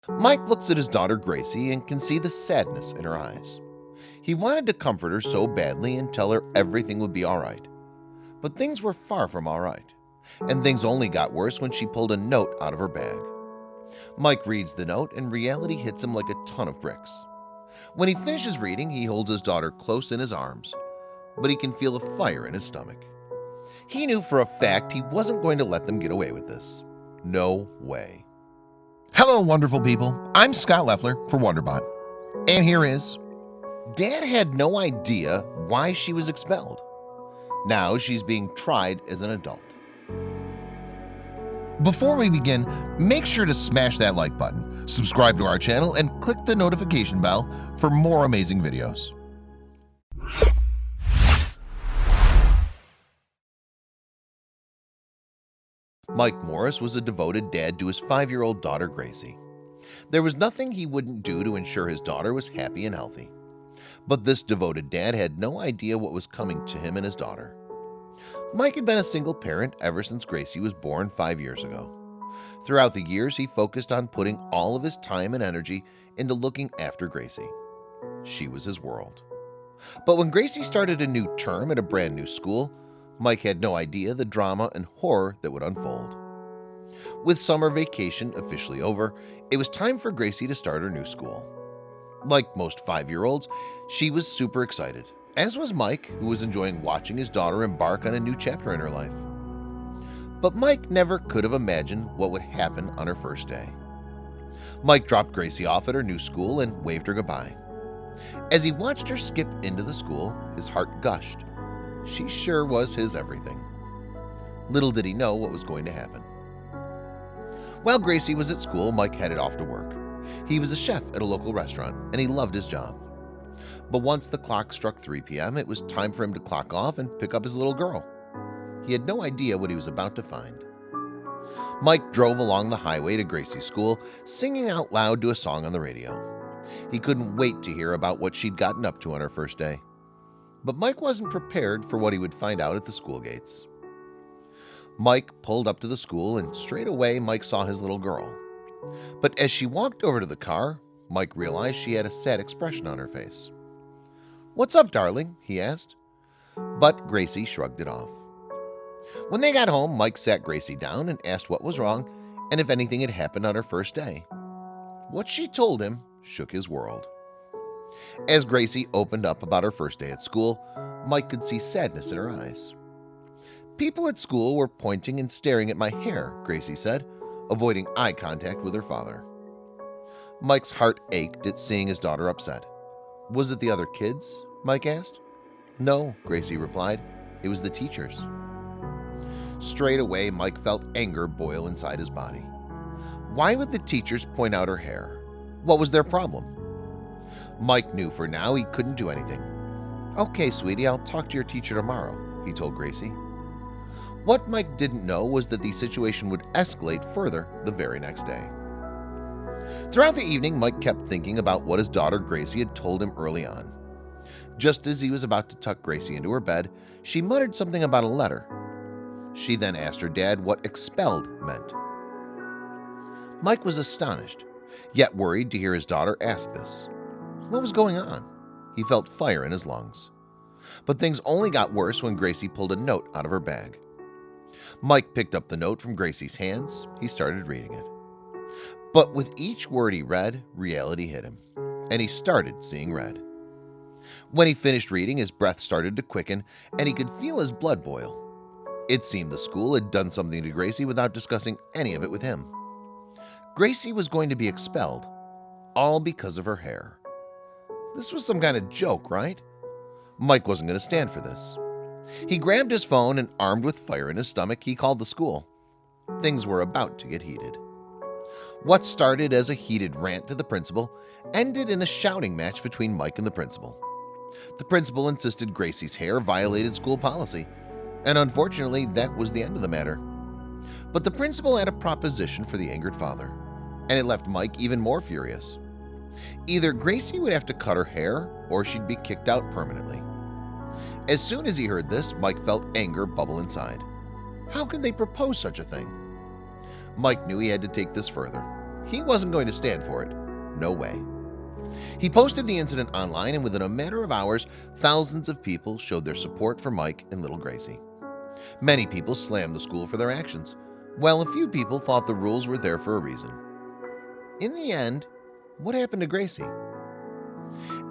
Mike looks at his daughter Gracie and can see the sadness in her eyes. He wanted to comfort her so badly and tell her everything would be alright. But things were far from alright, and things only got worse when she pulled a note out of her bag. Mike reads the note and reality hits him like a ton of bricks. When he finishes reading, he holds his daughter close in his arms, but he can feel a fire in his stomach. He knew for a fact he wasn't going to let them get away with this. No way. Hello, wonderful people. I'm Scott Leffler for WonderBot. And here is... Dad had no idea why she was expelled. Now she's being tried as an adult. Before we begin, make sure to smash that like button, subscribe to our channel, and click the notification bell for more amazing videos. Mike Morris was a devoted dad to his 5-year-old daughter Gracie. There was nothing he wouldn't do to ensure his daughter was happy and healthy. But this devoted dad had no idea what was coming to him and his daughter. Mike had been a single parent ever since Gracie was born 5 years ago. Throughout the years, he focused on putting all of his time and energy into looking after Gracie. She was his world. But when Gracie started a new term at a brand new school, Mike had no idea the drama and horror that would unfold. With summer vacation officially over, it was time for Gracie to start her new school. Like most 5-year-olds, she was super excited, as was Mike, who was enjoying watching his daughter embark on a new chapter in her life. But Mike never could have imagined what would happen on her first day. Mike dropped Gracie off at her new school and waved her goodbye. As he watched her skip into the school, his heart gushed. She sure was his everything. Little did he know what was going to happen. While Gracie was at school, Mike headed off to work. He was a chef at a local restaurant, and he loved his job. But once the clock struck 3 p.m., it was time for him to clock off and pick up his little girl. He had no idea what he was about to find. Mike drove along the highway to Gracie's school, singing out loud to a song on the radio. He couldn't wait to hear about what she'd gotten up to on her first day. But Mike wasn't prepared for what he would find out at the school gates. Mike pulled up to the school, and straight away Mike saw his little girl. But as she walked over to the car, Mike realized she had a sad expression on her face. "What's up, darling?" he asked. But Gracie shrugged it off. When they got home, Mike sat Gracie down and asked what was wrong and if anything had happened on her first day. What she told him shook his world. As Gracie opened up about her first day at school, Mike could see sadness in her eyes. "People at school were pointing and staring at my hair," Gracie said, avoiding eye contact with her father. Mike's heart ached at seeing his daughter upset. "Was it the other kids?" Mike asked. "No," Gracie replied. "It was the teachers." Straight away, Mike felt anger boil inside his body. Why would the teachers point out her hair? What was their problem? Mike knew for now he couldn't do anything. "Okay, sweetie, I'll talk to your teacher tomorrow," he told Gracie. What Mike didn't know was that the situation would escalate further the very next day. Throughout the evening, Mike kept thinking about what his daughter Gracie had told him early on. Just as he was about to tuck Gracie into her bed, she muttered something about a letter. She then asked her dad what expelled meant. Mike was astonished, yet worried to hear his daughter ask this. What was going on? He felt fire in his lungs. But things only got worse when Gracie pulled a note out of her bag. Mike picked up the note from Gracie's hands. He started reading it. But with each word he read, reality hit him, and he started seeing red. When he finished reading, his breath started to quicken, and he could feel his blood boil. It seemed the school had done something to Gracie without discussing any of it with him. Gracie was going to be expelled, all because of her hair. This was some kind of joke, right? Mike wasn't going to stand for this. He grabbed his phone and, armed with fire in his stomach, he called the school. Things were about to get heated. What started as a heated rant to the principal ended in a shouting match between Mike and the principal. The principal insisted Gracie's hair violated school policy, and unfortunately, that was the end of the matter. But the principal had a proposition for the angered father, and it left Mike even more furious. Either Gracie would have to cut her hair, or she'd be kicked out permanently. As soon as he heard this, Mike felt anger bubble inside. How could they propose such a thing? Mike knew he had to take this further. he wasn't going to stand for it. No way. He posted the incident online, and within a matter of hours, thousands of people showed their support for Mike and little Gracie. Many people slammed the school for their actions, while a few people thought the rules were there for a reason. In the end, what happened to Gracie?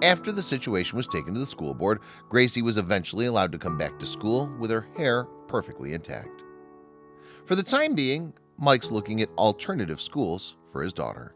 After the situation was taken to the school board, Gracie was eventually allowed to come back to school with her hair perfectly intact. For the time being, Mike's looking at alternative schools for his daughter.